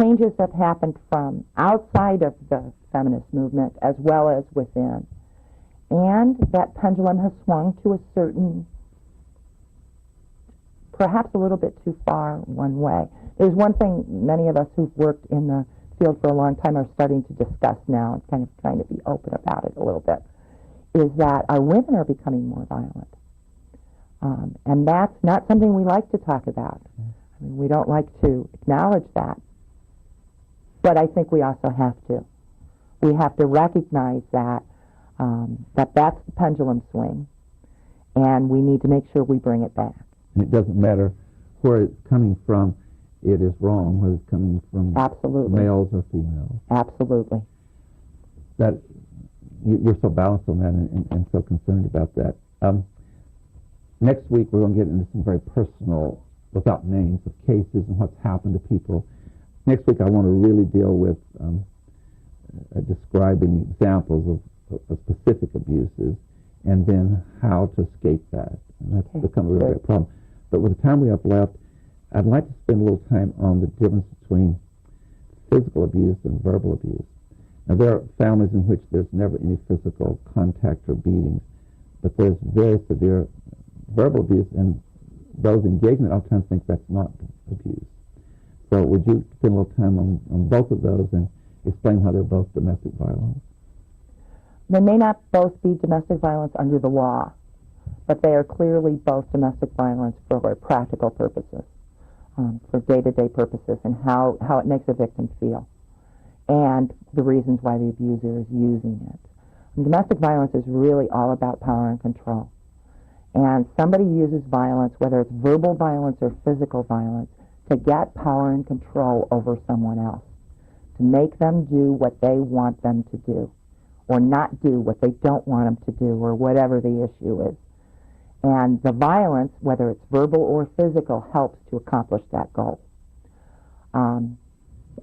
changes have happened from outside of the feminist movement as well as within. And that pendulum has swung to a certain, perhaps a little bit too far one way. There's one thing many of us who've worked in the field for a long time are starting to discuss now, and kind of trying to be open about it a little bit, is that our women are becoming more violent. And that's not something we like to talk about. I mean, we don't like to acknowledge that. But I think we also have to. We have to recognize that that's the pendulum swing, and we need to make sure we bring it back. And it doesn't matter where it's coming from, it is wrong, whether it's coming from Absolutely. males or females. Absolutely. That you're so balanced on that and so concerned about that. Next week we're going to get into some very personal, without names, of cases and what's happened to people. Next week I want to really deal with describing examples of specific abuses and then how to escape that. And that's become a really big problem. But with the time we have left, I'd like to spend a little time on the difference between physical abuse and verbal abuse. Now, there are families in which there's never any physical contact or beatings, but there's very severe verbal abuse, and those engaged in it oftentimes think that's not abuse. So would you spend a little time on both of those and explain how they're both domestic violence? They may not both be domestic violence under the law, but they are clearly both domestic violence for very practical purposes, for day-to-day purposes, and how it makes a victim feel, and the reasons why the abuser is using it. And domestic violence is really all about power and control. And somebody uses violence, whether it's verbal violence or physical violence, to get power and control over someone else, to make them do what they want them to do, or not do what they don't want them to do, or whatever the issue is. And the violence, whether it's verbal or physical, helps to accomplish that goal.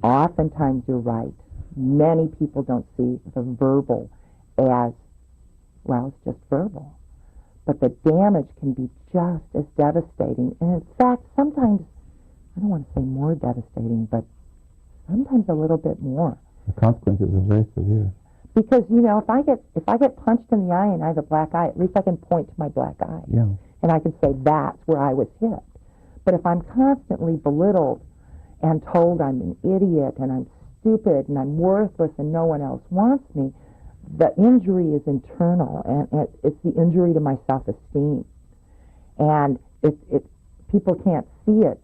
Oftentimes, you're right. Many people don't see the verbal as, well, it's just verbal. But the damage can be just as devastating. And in fact, sometimes, I don't want to say more devastating, but sometimes a little bit more. The consequences are very severe. Because, you know, if I get punched in the eye and I have a black eye, at least I can point to my black eye. Yeah. And I can say that's where I was hit. But if I'm constantly belittled and told I'm an idiot and I'm stupid and I'm worthless and no one else wants me, the injury is internal, and it's the injury to my self-esteem. And people can't see it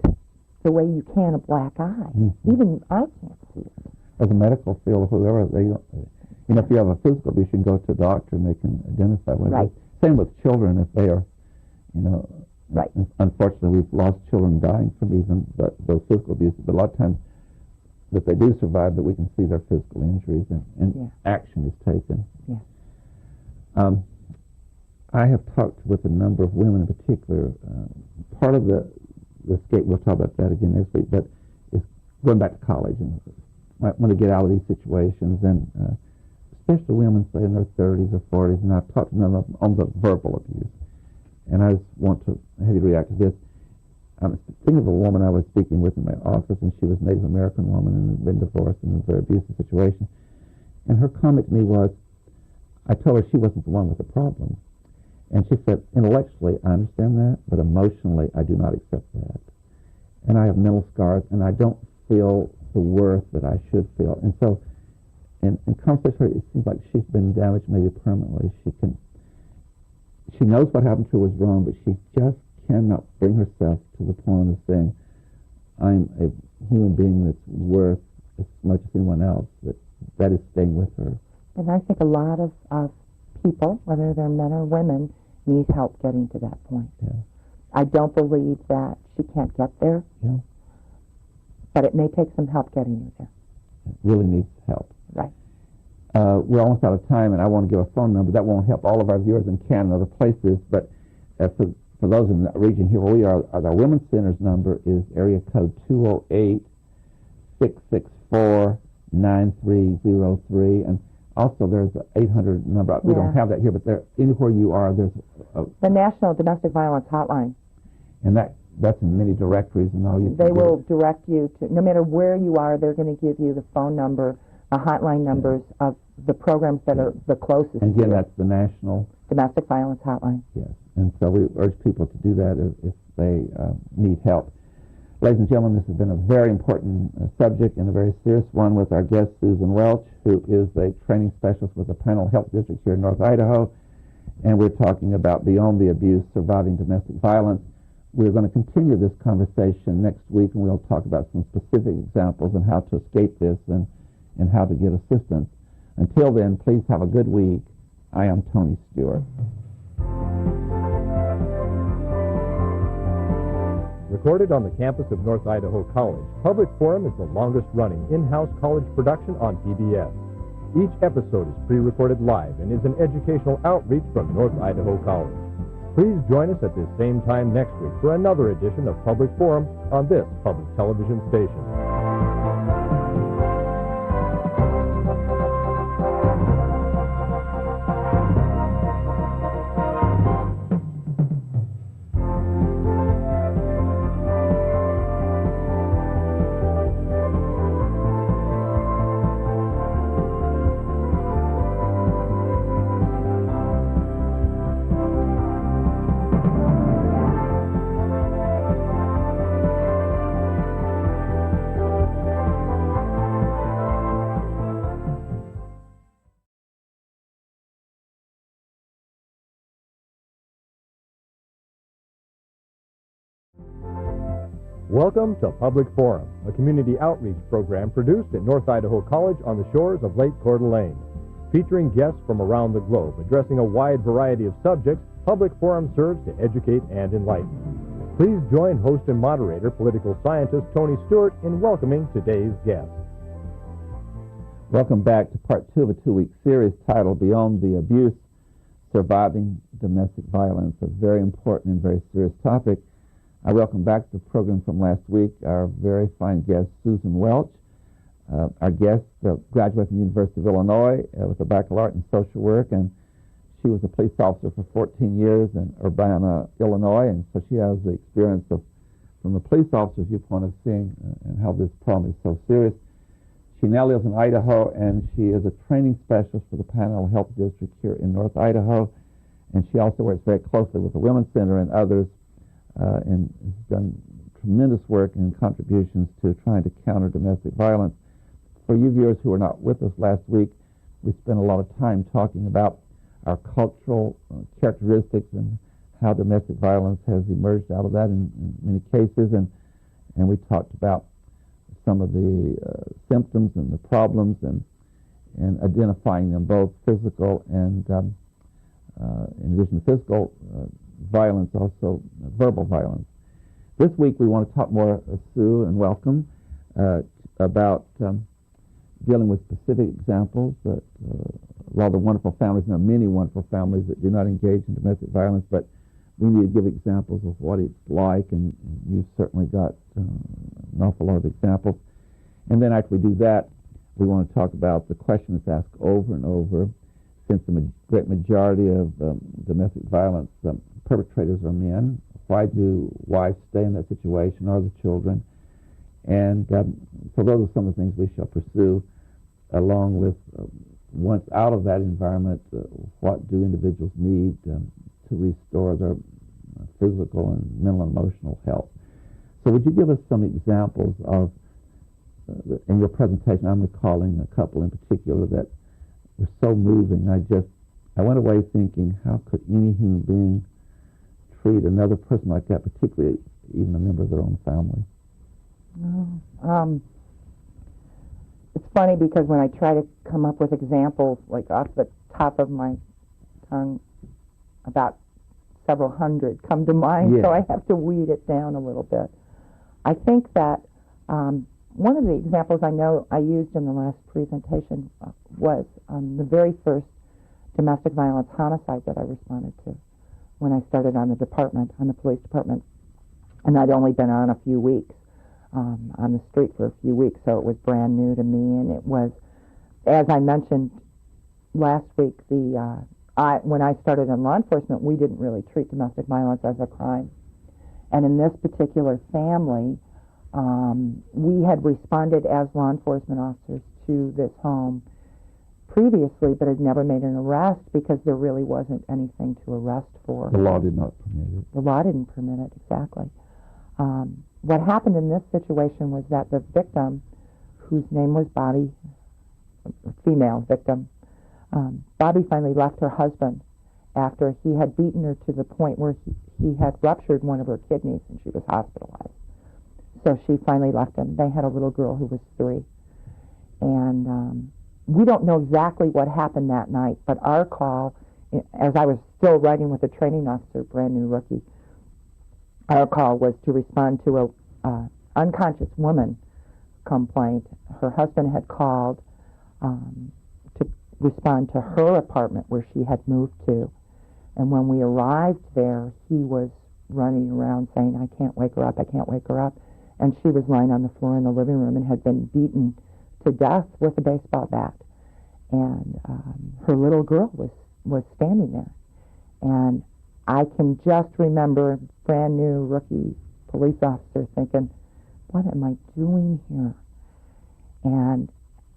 the way you can a black eye. Mm-hmm. Even I can't see it. As a medical field, whoever if you have a physical abuse, you can go to a doctor and they can identify what it is. Same with children, if they are, right. Unfortunately, we've lost children dying from even those physical abuses, but a lot of times that they do survive, that we can see their physical injuries and action is taken. Yeah. I have talked with a number of women in particular. Part of the escape, we'll talk about that again next week, but is going back to college and might want to get out of these situations, and especially women, say, in their 30s or 40s, and I've talked to them on the verbal abuse. And I just want to have you react to this. I'm thinking of a woman I was speaking with in my office, and she was a Native American woman and had been divorced in a very abusive situation. And her comment to me was, I told her she wasn't the one with the problem. And she said, intellectually, I understand that, but emotionally, I do not accept that. And I have mental scars, and I don't feel the worth that I should feel. And so, in conversation, it seems like she's been damaged maybe permanently. She knows what happened to her was wrong, but she just cannot bring herself to the point of saying, I'm a human being that's worth as much as anyone else, that is staying with her. And I think a lot of people, whether they're men or women, need help getting to that point. Yeah. I don't believe that she can't get there, but it may take some help getting her there. It really needs help. Right. We're almost out of time, and I want to give a phone number. That won't help all of our viewers in Canada and other places, but for those in the region here where we are, our Women's Center's number is area code 208-664-9303, and also there's an 800 number. We don't have that here, but there, anywhere you are, there's the National Domestic Violence Hotline. And that that's in many directories and all. They will direct you to, no matter where you are, they're going to give you the phone number, the hotline numbers of the programs that are the closest And to again, you. that's the National Domestic Violence Hotline. Yes, and so we urge people to do that if they need help. Ladies and gentlemen, this has been a very important subject and a very serious one with our guest, Susan Welch, who is a training specialist with the Panhandle Health District here in North Idaho, and we're talking about Beyond the Abuse, Surviving Domestic Violence. We're going to continue this conversation next week, and we'll talk about some specific examples on how to escape this and how to get assistance. Until then, please have a good week. I am Tony Stewart. Recorded on the campus of North Idaho College, Public Forum is the longest-running in-house college production on PBS. Each episode is pre-recorded live and is an educational outreach from North Idaho College. Please join us at this same time next week for another edition of Public Forum on this public television station. Welcome to Public Forum, a community outreach program produced at North Idaho College on the shores of Lake Coeur d'Alene. Featuring guests from around the globe addressing a wide variety of subjects, Public Forum serves to educate and enlighten. Please join host and moderator, political scientist Tony Stewart, in welcoming today's guest. Welcome back to part 2 of a 2-week series titled Beyond the Abuse, Surviving Domestic Violence, a very important and very serious topic. I welcome back to the program from last week our very fine guest, Susan Welch. Our guest graduated from the University of Illinois with a baccalaureate in social work, and she was a police officer for 14 years in Urbana, Illinois, and so she has the experience from the police officer's viewpoint of seeing and how this problem is so serious. She now lives in Idaho, and she is a training specialist for the Panhandle Health District here in North Idaho, and she also works very closely with the Women's Center and others, and has done tremendous work and contributions to trying to counter domestic violence. For you viewers who were not with us last week, we spent a lot of time talking about our cultural characteristics and how domestic violence has emerged out of that in many cases, and we talked about some of the symptoms and the problems and identifying them, both physical and, in addition to physical violence, also verbal violence. This week we want to talk more, Sue, and welcome, about dealing with specific examples that a lot of the wonderful families, and there are many wonderful families that do not engage in domestic violence, but we need to give examples of what it's like, and you've certainly got an awful lot of examples. And then after we do that, we want to talk about the question that's asked over and over, since the great majority of domestic violence perpetrators are men. Why do wives stay in that situation, or the children? And so those are some of the things we shall pursue, along with, once out of that environment, what do individuals need to restore their physical and mental and emotional health. So would you give us some examples of, in your presentation, I'm recalling a couple in particular that were so moving. I went away thinking, how could any human being treat another person like that, particularly even a member of their own family? It's funny because when I try to come up with examples, like off the top of my tongue, about several hundred come to mind, so I have to weed it down a little bit. I think that one of the examples I know I used in the last presentation was the very first domestic violence homicide that I responded to when I started on the police department. And I'd only been on a few weeks, on the street for a few weeks, so it was brand new to me. And it was, as I mentioned last week, when I started in law enforcement, we didn't really treat domestic violence as a crime. And in this particular family, we had responded as law enforcement officers to this home previously, but had never made an arrest because there really wasn't anything to arrest for. The law did not permit it. The law didn't permit it, exactly. What happened in this situation was that the victim, whose name was Bobby, a female victim, Bobby finally left her husband after he had beaten her to the point where he had ruptured one of her kidneys and she was hospitalized. So she finally left him. They had a little girl who was 3. And we don't know exactly what happened that night, but our call, as I was still riding with a training officer, brand new rookie, our call was to respond to a unconscious woman complaint. Her husband had called to respond to her apartment where she had moved to. And when we arrived there, he was running around saying, I can't wake her up, I can't wake her up. And she was lying on the floor in the living room and had been beaten to death with a baseball bat. And her little girl was standing there. And I can just remember, brand new rookie police officer, thinking, what am I doing here? And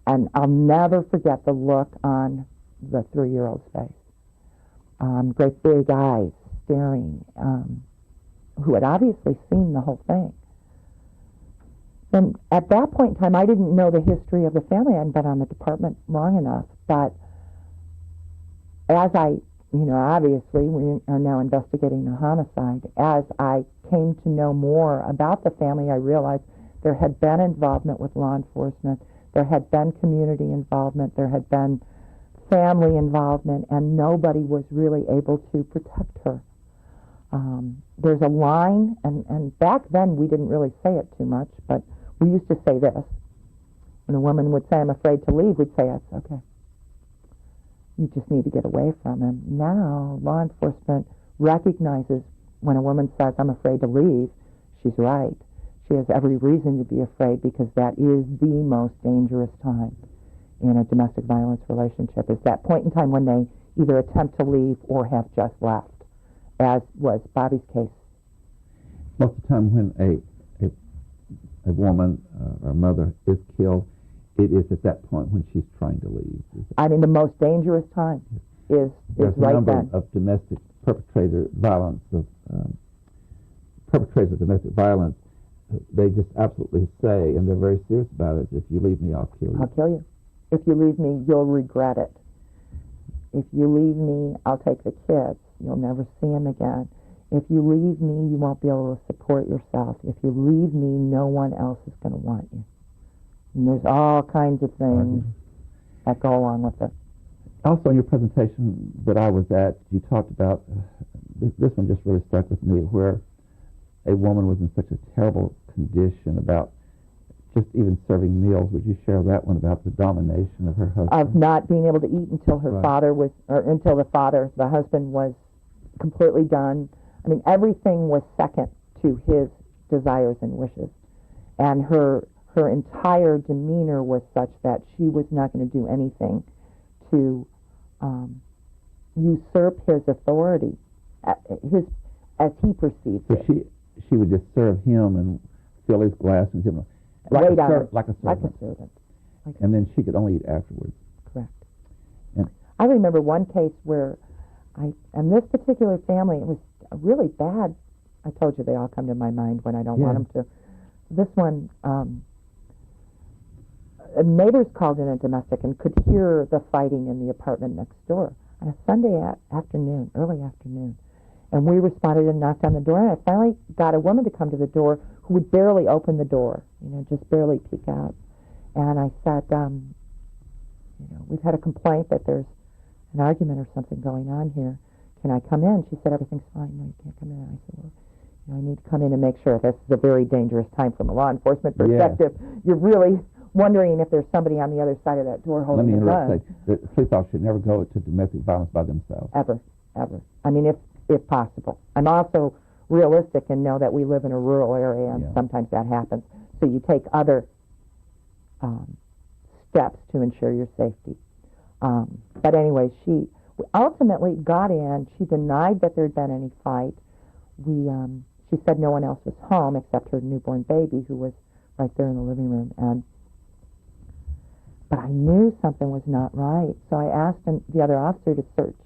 I'll never forget the look on the 3-year-old's face. Great big eyes staring, who had obviously seen the whole thing. And at that point in time, I didn't know the history of the family. I hadn't been on the department long enough. But as obviously we are now investigating a homicide. As I came to know more about the family, I realized there had been involvement with law enforcement. There had been community involvement. There had been family involvement, and nobody was really able to protect her. There's a line, and back then we didn't really say it too much, but we used to say this. When a woman would say, I'm afraid to leave, we'd say, that's okay. You just need to get away from him. Now, law enforcement recognizes when a woman says, I'm afraid to leave, she's right. She has every reason to be afraid because that is the most dangerous time in a domestic violence relationship, is that point in time when they either attempt to leave or have just left, as was Bobby's case. Most of the time when a woman or a mother is killed, it is at that point when she's trying to leave. I mean, the most dangerous time is There's right a number then. of domestic perpetrators of domestic violence. They just absolutely say, and they're very serious about it, if you leave me, I'll kill you. I'll kill you. If you leave me, you'll regret it. If you leave me, I'll take the kids. You'll never see them again. If you leave me, you won't be able to support yourself. If you leave me, no one else is going to want you. And there's all kinds of things that go along with it. Also, in your presentation that I was at, you talked about, this one just really stuck with me, where a woman was in such a terrible condition about just even serving meals. Would you share that one about the domination of her husband? Of not being able to eat until her Right. father was, or until the husband was completely done. I mean, everything was second to his desires and wishes. And her entire demeanor was such that she was not going to do anything to usurp his authority, as he perceived So it. she would just serve him and fill his glass and give him Wait on him. like a Like servant. a servant. And then she could only eat afterwards. Correct. And I remember one case where and this particular family, it was really bad. I told you they all come to my mind when I don't want them to. This one, neighbors called in a domestic and could hear the fighting in the apartment next door on a Sunday afternoon, early afternoon. And we responded and knocked on the door, and I finally got a woman to come to the door who would barely open the door, just barely peek out. And I said, we've had a complaint that there's an argument or something going on here. Can I come in? She said, everything's fine. No, you can't come in. I said, well, I need to come in and make sure. This is a very dangerous time from a law enforcement perspective. You're really wondering if there's somebody on the other side of that door let holding me a gun. interrupt. The police officer should never go to domestic violence by themselves. Ever. I mean, if possible. I'm also realistic and know that we live in a rural area, and sometimes that happens. So you take other steps to ensure your safety. But anyway, she ultimately got in. She denied that there had been any fight. she said no one else was home except her newborn baby, who was right there in the living room. But I knew something was not right, so I asked the other officer to search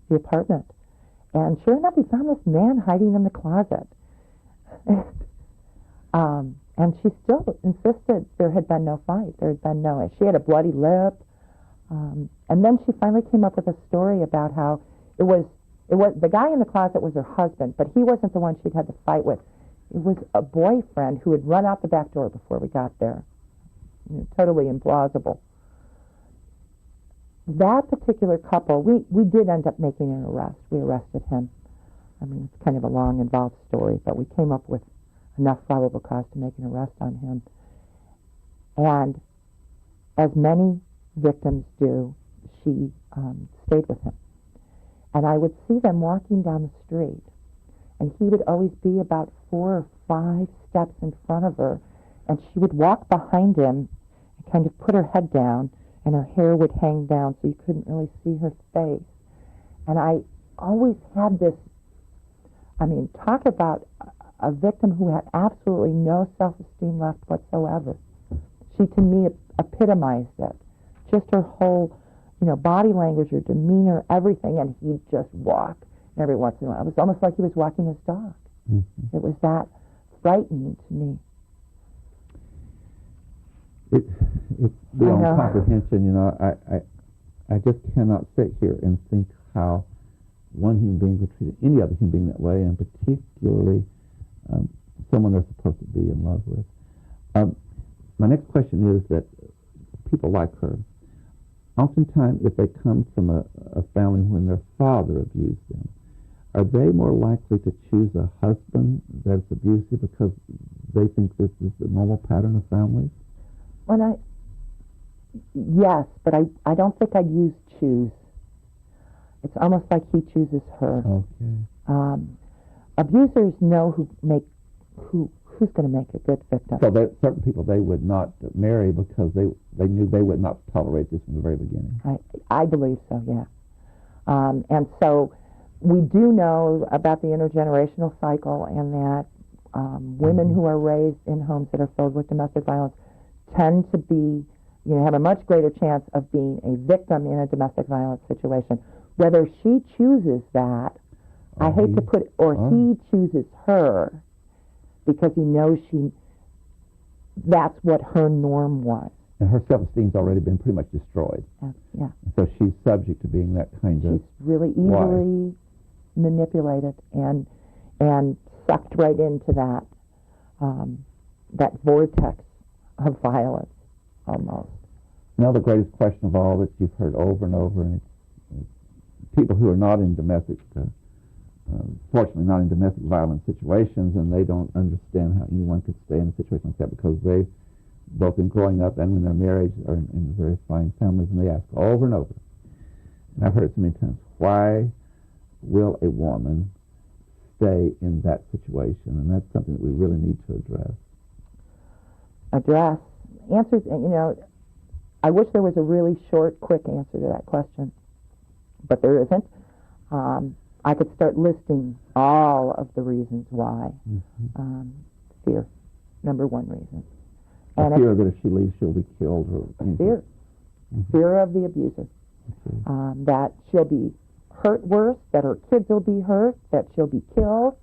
the apartment. And sure enough, he found this man hiding in the closet. And she still insisted there had been no fight. There had been no. She had a bloody lip. And then she finally came up with a story about how it was the guy in the closet was her husband, but he wasn't the one she'd had the fight with. It was a boyfriend who had run out the back door before we got there. Totally implausible. That particular couple, we did end up making an arrest. We arrested him. I mean, it's kind of a long, involved story, but we came up with enough probable cause to make an arrest on him. And as many victims do, she stayed with him. And I would see them walking down the street, and he would always be about 4 or 5 steps in front of her, and she would walk behind him and kind of put her head down, and her hair would hang down so you couldn't really see her face. And I always had this, I mean, talk about a victim who had absolutely no self-esteem left whatsoever. She, to me, epitomized it. Just her whole, body language, her demeanor, everything, and he'd just walk every once in a while. It was almost like he was walking his dog. Mm-hmm. It was that frightening to me. It's beyond comprehension. I just cannot sit here and think how one human being would treat any other human being that way, and particularly someone they're supposed to be in love with. My next question is that people like her, oftentimes if they come from a family when their father abused them, are they more likely to choose a husband that's abusive because they think this is the normal pattern of families? Yes, but I don't think I'd use choose. It's almost like he chooses her. Okay. Abusers know who's going to make a good victim. So certain people they would not marry because they knew they would not tolerate this from the very beginning. I believe so, yeah. And so we do know about the intergenerational cycle, and that women who are raised in homes that are filled with domestic violence tend to be, have a much greater chance of being a victim in a domestic violence situation. Whether she chooses that, I hate to put it, or he chooses her because he knows that's what her norm was. And her self-esteem's already been pretty much destroyed. Yeah. So she's subject to being that kind of. She's really easily manipulated and sucked right into that vortex of violence, almost. Now the greatest question of all that you've heard over and over, and it's people who are not in domestic, fortunately not in domestic violence situations, and they don't understand how anyone could stay in a situation like that because they've both in growing up and when they're married are in very fine families, and they ask over and over, and I've heard it so many times, why will a woman stay in that situation? And that's something that we really need to address. Answers, I wish there was a really short, quick answer to that question, but there isn't. I could start listing all of the reasons why. Mm-hmm. Fear, number one reason. And fear that if she leaves, she'll be killed. Fear. Mm-hmm. Fear of the abuser. Mm-hmm. That she'll be hurt worse, that her kids will be hurt, that she'll be killed,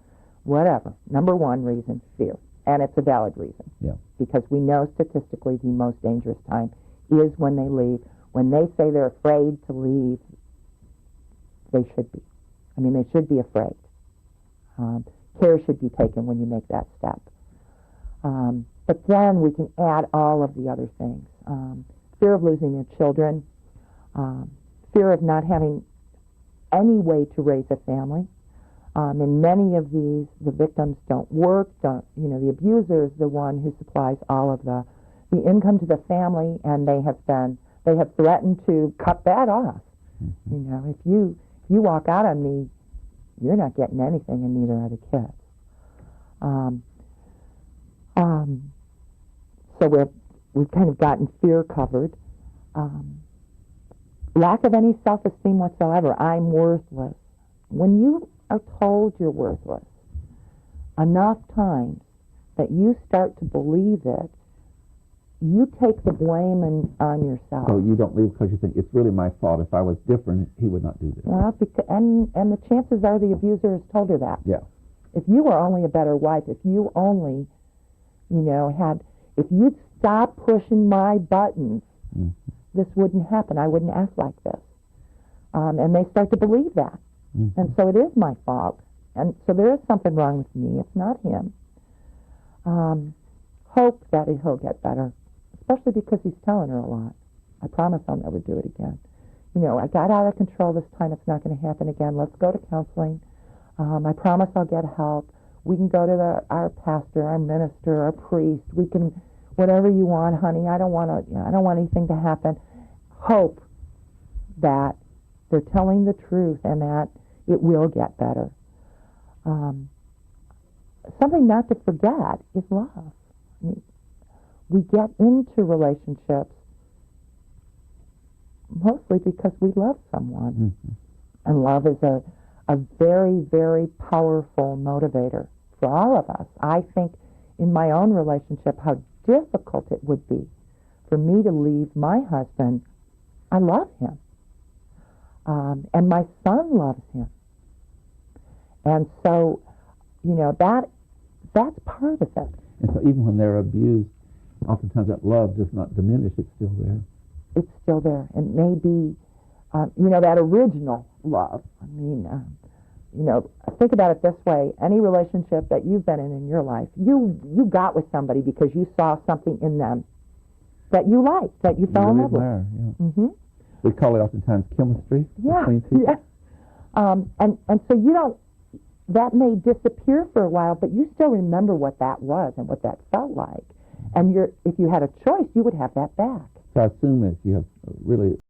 whatever. Number one reason, fear. And it's a valid reason. Yeah. Because we know statistically the most dangerous time is when they leave. When they say they're afraid to leave, they should be. I mean, they should be afraid. Care should be taken when you make that step. But then we can add all of the other things. Fear of losing their children, fear of not having any way to raise a family. In many of these, the victims don't work. The abuser is the one who supplies all of the income to the family, and they have threatened to cut that off. Mm-hmm. If you walk out on me, you're not getting anything, and neither are the kids. So we've kind of gotten fear covered. Lack of any self-esteem whatsoever. I'm worthless. When you are told you're worthless, enough times that you start to believe it, you take the blame on yourself. So you don't leave because you think it's really my fault. If I was different, he would not do this. Well, and the chances are the abuser has told her that. Yeah. If you were only a better wife, if you only, if you'd stop pushing my buttons, Mm-hmm. this wouldn't happen. I wouldn't act like this. And they start to believe that. Mm-hmm. And so it is my fault. And so there is something wrong with me. It's not him. Hope that he'll get better, especially because he's telling her a lot. I promise I'll never do it again. I got out of control this time. It's not going to happen again. Let's go to counseling. I promise I'll get help. We can go to our pastor, our minister, our priest. We can, whatever you want, honey. I don't want anything to happen. Hope that they're telling the truth and that it will get better. Something not to forget is love. We get into relationships mostly because we love someone. Mm-hmm. And love is a very, very powerful motivator for all of us. I think in my own relationship how difficult it would be for me to leave my husband. I love him. And my son loves him. And so, that's part of it. And so even when they're abused, oftentimes that love does not diminish. It's still there. It's still there. And maybe, that original love. Think about it this way. Any relationship that you've been in your life, you got with somebody because you saw something in them that you liked, that you fell in love with. Yeah. Mm-hmm. We call it oftentimes chemistry between people. Yeah. And so that may disappear for a while, but you still remember what that was and what that felt like. And if you had a choice, you would have that back. So I assume if you have really